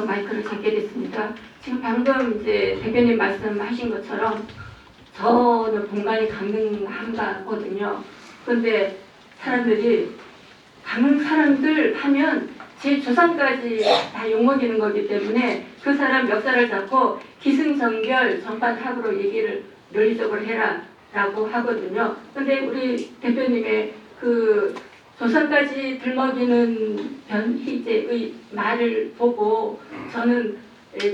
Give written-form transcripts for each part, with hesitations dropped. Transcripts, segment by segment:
위해서 마이크를 잡게 됐습니다. 지금 방금 이제 대표님 말씀하신 것처럼 저는 본관이 강릉한가거든요. 그런데 사람들이 강릉 사람들 하면 제 조상까지 다 욕먹이는 거기 때문에 그 사람 멱살을 잡고 기승전결 전반합으로 얘기를 논리적으로 해라 라고 하거든요. 근데 우리 대표님의 그 조상까지 들먹이는 변희재의 말을 보고 저는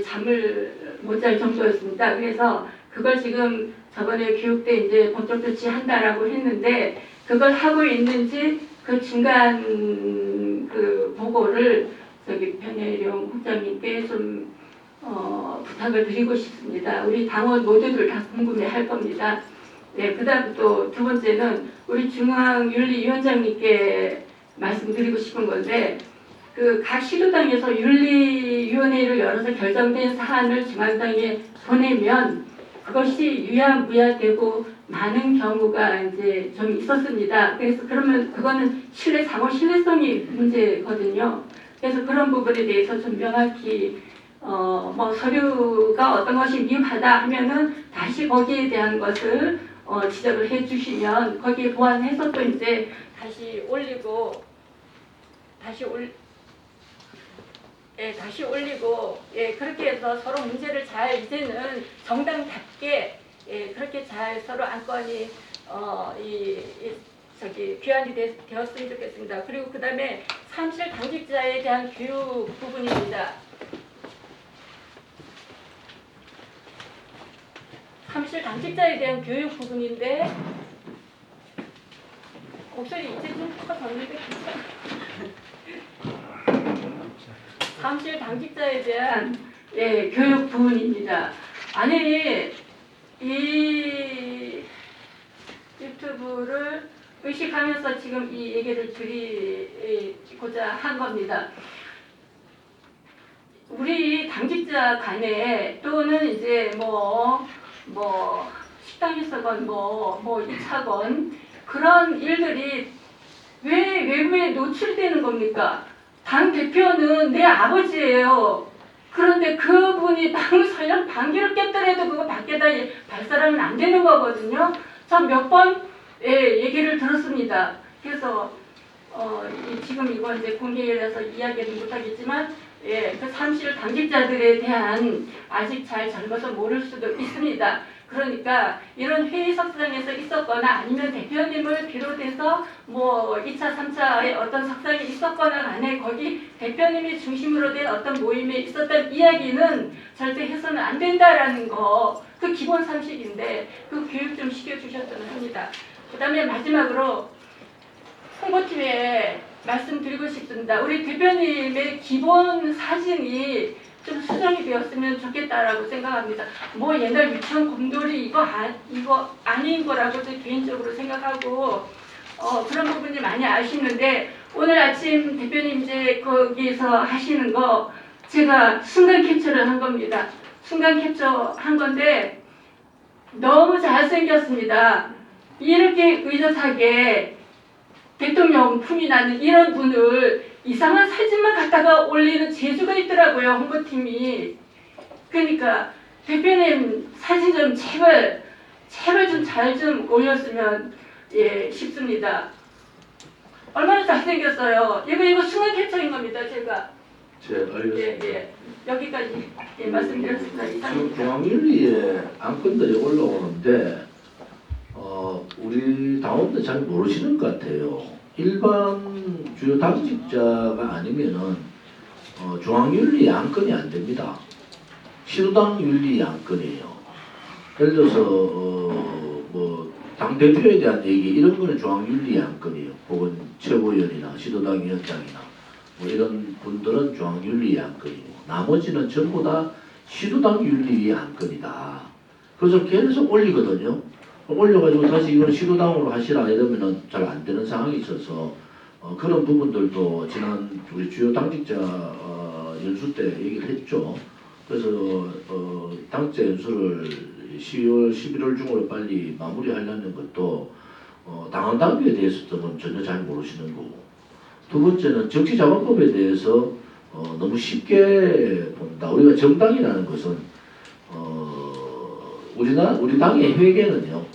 잠을 못 잘 정도였습니다. 그래서 그걸 지금 저번에 교육 때 이제 법적 조치한다라고 했는데 그걸 하고 있는지 그 중간 그 보고를 저기 변혜령 국장님께 좀 부탁을 드리고 싶습니다. 우리 당원 모두들 다 궁금해할 겁니다. 네, 그다음 또 두 번째는 우리 중앙윤리위원장님께 말씀드리고 싶은 건데 그 각 시도당에서 윤리위원회를 열어서 결정된 사안을 중앙당에 보내면 그것이 유야무야되고 많은 경우가 이제 좀 있었습니다. 그래서 그러면 그거는 상호 신뢰성이 문제거든요. 그래서 그런 부분에 대해서 좀 명확히 뭐 서류가 어떤 것이 미흡하다 하면은 다시 거기에 대한 것을 지적을 해주시면 거기에 보완해서 또 이제 다시 올리고 그렇게 해서 서로 문제를 잘 이제는 정당답게 그렇게 잘 서로 안건이 귀환이 되었으면 좋겠습니다. 그리고 그 다음에 사무실 당직자에 대한 교육 부분입니다. 사무실 당직자에 대한 교육 부분인데 목소리 이제 좀 커졌는데 사무실 당직자에 대한 교육 부분입니다. 아니 이 유튜브를 의식하면서 지금 이 얘기를 드리고자 한 겁니다. 우리 당직자 간에 또는 이제 뭐 식당에서건 뭐 2차건 그런 일들이 왜 외부에 노출되는 겁니까? 당 대표는 내 아버지예요. 그런데 그분이 당을 설령 반기를 깼더라도 그거 밖에다 발설하면 안 되는 거거든요. 전 몇 번 얘기를 들었습니다. 그래서 지금 이거 이제 공개해서 이야기는 못하겠지만 그 사무실 당직자들에 대한 아직 잘 젊어서 모를 수도 있습니다. 그러니까 이런 회의석상에서 있었거나 아니면 대표님을 비롯해서 뭐 2차, 3차의 어떤 석상이 있었거나 간에 거기 대표님이 중심으로 된 어떤 모임에 있었던 이야기는 절대 해서는 안 된다라는 거, 그 기본 상식인데 그 교육 좀 시켜주셨으면 합니다. 그 다음에 마지막으로 홍보팀에 말씀드리고 싶습니다. 우리 대표님의 기본 사진이 좀 수정이 되었으면 좋겠다라고 생각합니다. 뭐 옛날 유치원 곰돌이 이거 아닌 거라고 저 개인적으로 생각하고 그런 부분이 많이 아쉽는데 오늘 아침 대표님 이제 거기서 하시는 거 제가 순간 캡처를 한 겁니다. 순간 캡처 한 건데 너무 잘생겼습니다. 이렇게 의젓하게 대통령 품이 나는 이런 분을 이상한 사진만 갖다가 올리는 재주가 있더라고요. 홍보팀이. 그러니까 대표님 사진 좀 제발 좀 잘 좀 올렸으면 싶습니다. 얼마나 잘생겼어요. 이거 순간 캡처인 겁니다. 제가. 알겠습니다. 여기까지 말씀드렸습니다. 지금 중앙윤리에 안건들이 올라오는데 우리 당원들 잘 모르시는 것 같아요. 일반 주요 당직자가 아니면은 중앙윤리 안건이 안 됩니다. 시도당 윤리 안건이에요. 예를 들어서 뭐 당대표에 대한 얘기 이런 거는 중앙윤리 안건이에요. 혹은 최고위원이나 시도당 위원장이나 뭐 이런 분들은 중앙윤리 안건이고 나머지는 전부 다 시도당 윤리 안건이다. 그래서 계속 올리거든요. 올려가지고 다시 이건 시도당으로 하시라 이러면은 잘 안 되는 상황이 있어서 그런 부분들도 지난 우리 주요 당직자 연수 때 얘기를 했죠. 그래서 당직자 연수를 10월, 11월 중으로 빨리 마무리하려는 것도 당원 당규에 대해서는 전혀 잘 모르시는 거고 두 번째는 정치자금법에 대해서 너무 쉽게 본다. 우리가 정당이라는 것은 우리 당의 회계는요.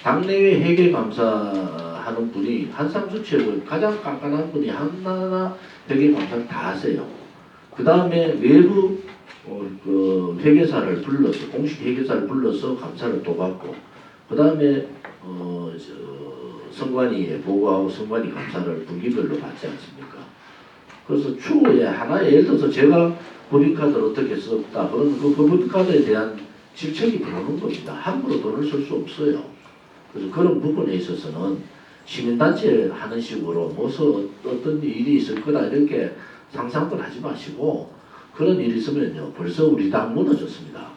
당내외 회계 감사하는 분이 한상수 최고 가장 깐깐한 분이 하나하나 회계 감사를 다 하세요. 그 다음에 외부 그 회계사를 불러서 공식 회계사를 불러서 감사를 또 받고 그 다음에 선관위에 보고하고 선관위 감사를 분기별로 받지 않습니까? 그래서 추후에 하나의 예를 들어서 제가 법인카드를 어떻게 썼다 그러면 그 법인카드에 대한 질책이 들어오는 겁니다. 함부로 돈을 쓸 수 없어요. 그래서 그런 부분에 있어서는 시민단체 하는 식으로 무슨 어떤 일이 있을 거다 이렇게 상상도 하지 마시고 그런 일이 있으면요 벌써 우리 당 무너졌습니다.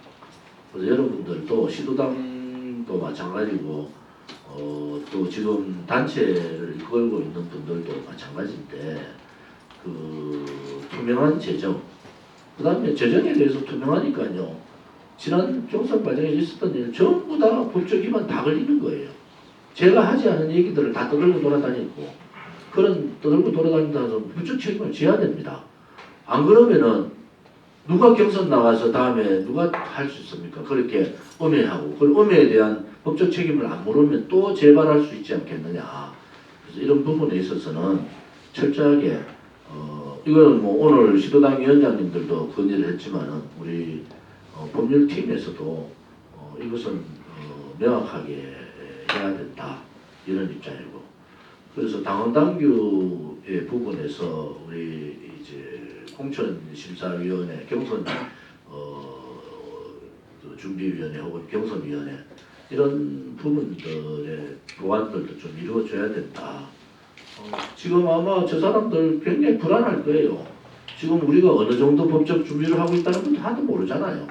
그래서 여러분들도 시도당도 마찬가지고 또 지금 단체를 이끌고 있는 분들도 마찬가지인데 그 투명한 재정 그 다음에 재정에 대해서 투명하니까요 지난 총선 과정에 있었던 일 전부 다 법적 위반 다 걸리는 거예요. 제가 하지 않은 얘기들을 다 떠들고 돌아다니고 그런 떠들고 돌아다닌다서 법적 책임을 져야 됩니다. 안 그러면은 누가 경선 나가서 다음에 누가 할 수 있습니까? 그렇게 음해하고 그 음해에 대한 법적 책임을 안 물으면 또 재발할 수 있지 않겠느냐. 그래서 이런 부분에 있어서는 철저하게 이거는 뭐 오늘 시도당 위원장님들도 건의를 했지만은 우리 법률팀에서도 이것은 명확하게 해야 된다 이런 입장이고 그래서 당원 당규의 부분에서 우리 이제 공천심사위원회 경선 그 준비위원회 혹은 경선위원회 이런 부분들의 보완들도 좀 이루어져야 된다. 지금 아마 저 사람들 굉장히 불안할 거예요. 지금 우리가 어느 정도 법적 준비를 하고 있다는 것도 하나도 모르잖아요.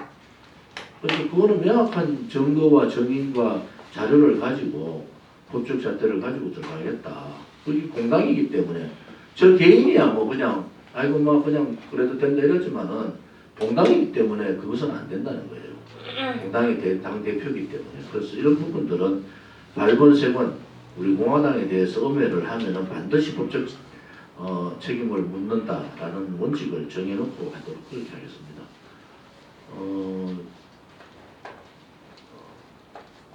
그래서 그거는 명확한 증거와 정인과 자료를 가지고 법적 잣대를 가지고 들어가겠다. 그게 공당이기 때문에 저 개인이야 뭐 그냥 아이고 뭐 그냥 그래도 된다 이러지만은 공당이기 때문에 그것은 안 된다는 거예요. 공당의 당 대표이기 때문에 그래서 이런 부분들은 발본색은 우리 공화당에 대해서 음해를 하면은 반드시 법적 책임을 묻는다라는 원칙을 정해놓고 하도록 그렇게 하겠습니다.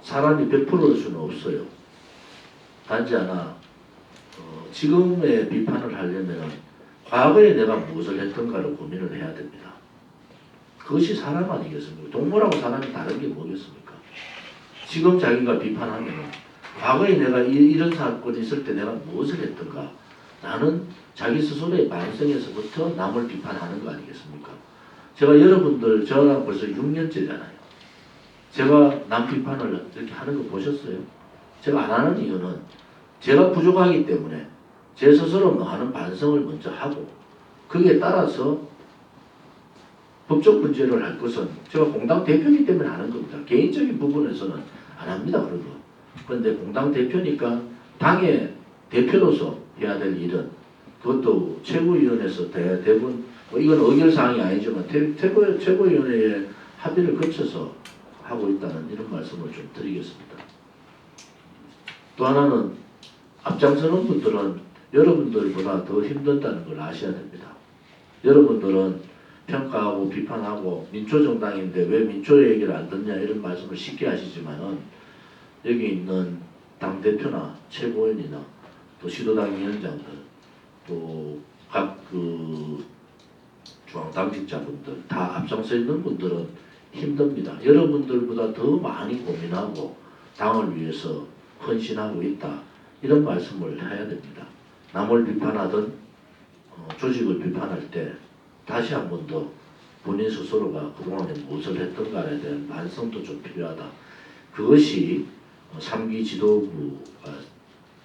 사람이 100%일 수는 없어요. 단지 하나 지금의 비판을 하려면 과거에 내가 무엇을 했던가를 고민을 해야 됩니다. 그것이 사람 아니겠습니까? 동물하고 사람이 다른 게 뭐겠습니까? 지금 자기가 비판하면 과거에 내가 이런 사건이 있을 때 내가 무엇을 했던가 나는 자기 스스로의 반성에서부터 남을 비판하는 거 아니겠습니까? 제가 여러분들 저랑 벌써 6년째잖아요. 제가 남 비판을 이렇게 하는 거 보셨어요? 제가 안 하는 이유는 제가 부족하기 때문에 제 스스로 많은 반성을 먼저 하고 거기에 따라서 법적 문제를 할 것은 제가 공당 대표이기 때문에 하는 겁니다. 개인적인 부분에서는 안 합니다. 그런 거. 그런데 공당 대표니까 당의 대표로서 해야 될 일은 그것도 최고위원회에서 대부분 뭐 이건 의결사항이 아니지만 최고위원회의 합의를 거쳐서 하고 있다는 이런 말씀을 좀 드리겠습니다. 또 하나는 앞장서는 분들은 여러분들보다 더 힘든다는 걸 아셔야 됩니다. 여러분들은 평가하고 비판하고 민초정당인데 왜 민초의 얘기를 안 듣냐 이런 말씀을 쉽게 하시지만은 여기 있는 당대표나 최고위원이나 또 시도당 위원장들 또 각 그 중앙당직자분들 다 앞장서 있는 분들은 힘듭니다. 여러분들보다 더 많이 고민하고 당을 위해서 헌신하고 있다. 이런 말씀을 해야 됩니다. 남을 비판하든 조직을 비판할 때 다시 한 번 더 본인 스스로가 그동안에 무엇을 했던가에 대한 반성도 좀 필요하다. 그것이 3기 지도부가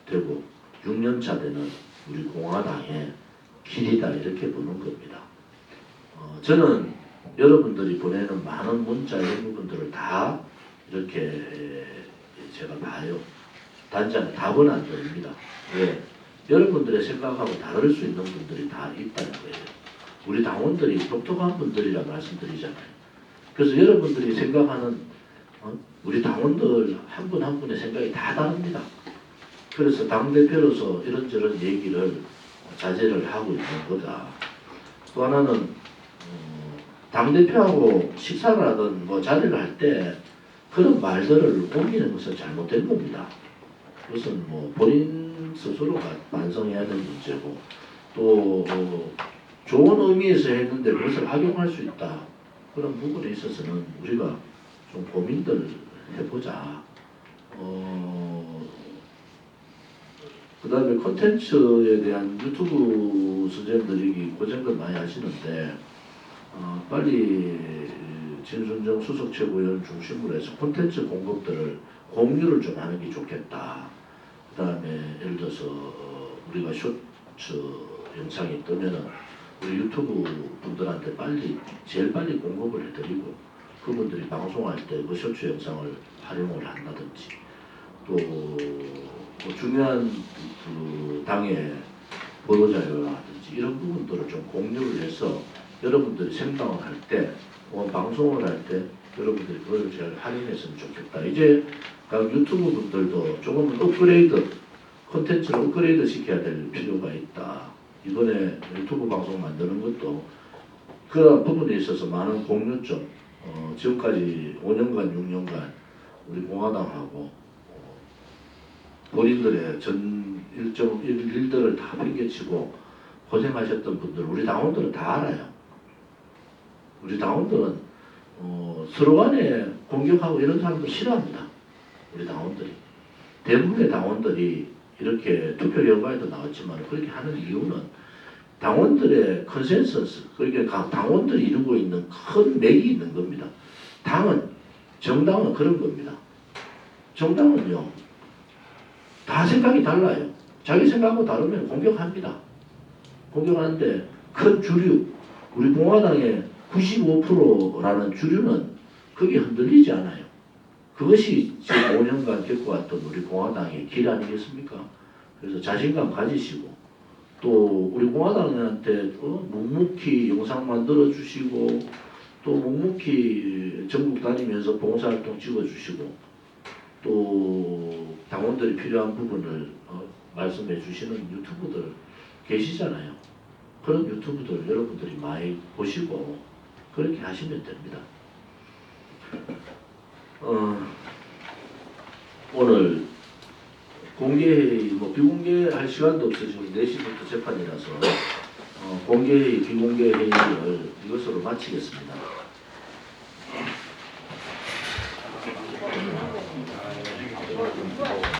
되고 6년차 되는 우리 공화당의 길이다 이렇게 보는 겁니다. 저는 여러분들이 보내는 많은 문자 이런 부분들을 다 이렇게 제가 봐요. 단지 답은 안 드립니다. 왜? 여러분들의 생각하고 다를 수 있는 분들이 다 있다는 거예요. 우리 당원들이 똑똑한 분들이라 말씀드리잖아요. 그래서 여러분들이 생각하는 우리 당원들 한 분 한 분의 생각이 다 다릅니다. 그래서 당대표로서 이런저런 얘기를 자제를 하고 있는 거다. 또 하나는 당대표하고 식사를 하든 뭐 자리를 할 때 그런 말들을 옮기는 것은 잘못된 겁니다. 그것은 뭐 본인 스스로가 반성해야 될 문제고 또 좋은 의미에서 했는데 그것을 악용할 수 있다. 그런 부분에 있어서는 우리가 좀 고민들 해보자. 그 다음에 콘텐츠에 대한 유튜브 수재들이 고생들 많이 하시는데 빨리 진순정 수석 최고위원 중심으로 해서 콘텐츠 공급들을 공유를 좀 하는 게 좋겠다. 그 다음에 예를 들어서 우리가 쇼츠 영상이 뜨면은 우리 유튜브 분들한테 제일 빨리 공급을 해드리고 그분들이 방송할 때 그 쇼츠 영상을 활용을 한다든지 또 뭐 중요한 그 당의 보도자료라든지 이런 부분들을 좀 공유를 해서 여러분들이 생방을 할 때, 방송을 할 때 여러분들이 그걸 잘 활용했으면 좋겠다. 이제 각 유튜브 분들도 조금 업그레이드, 콘텐츠를 업그레이드 시켜야 될 필요가 있다. 이번에 유튜브 방송 만드는 것도 그런 부분에 있어서 많은 공유점, 지금까지 5년간, 6년간 우리 공화당하고 본인들의 전 일들을 다 팽개치고 고생하셨던 분들, 우리 당원들은 다 알아요. 우리 당원들은 서로 간에 공격하고 이런 사람들 싫어합니다. 우리 당원들이. 대부분의 당원들이 이렇게 투표 결과에도 나왔지만 그렇게 하는 이유는 당원들의 컨센서스, 그러니까 당원들이 이루고 있는 큰 맥이 있는 겁니다. 정당은 그런 겁니다. 정당은요, 다 생각이 달라요. 자기 생각하고 다르면 공격합니다. 공격하는데 큰 주류, 우리 공화당의 95%라는 주류는 그게 흔들리지 않아요. 그것이 지금 5년간 겪어왔던 우리 공화당의 길 아니겠습니까? 그래서 자신감 가지시고 또 우리 공화당한테 묵묵히 영상 만들어 주시고 또 묵묵히 전국 다니면서 봉사활동 찍어주시고 또 당원들이 필요한 부분을 말씀해 주시는 유튜브들 계시잖아요. 그런 유튜브들 여러분들이 많이 보시고 그렇게 하시면 됩니다. 오늘 공개회의, 비공개할 시간도 없어지고 4시부터 재판이라서 공개회의, 비공개회의를 이것으로 마치겠습니다.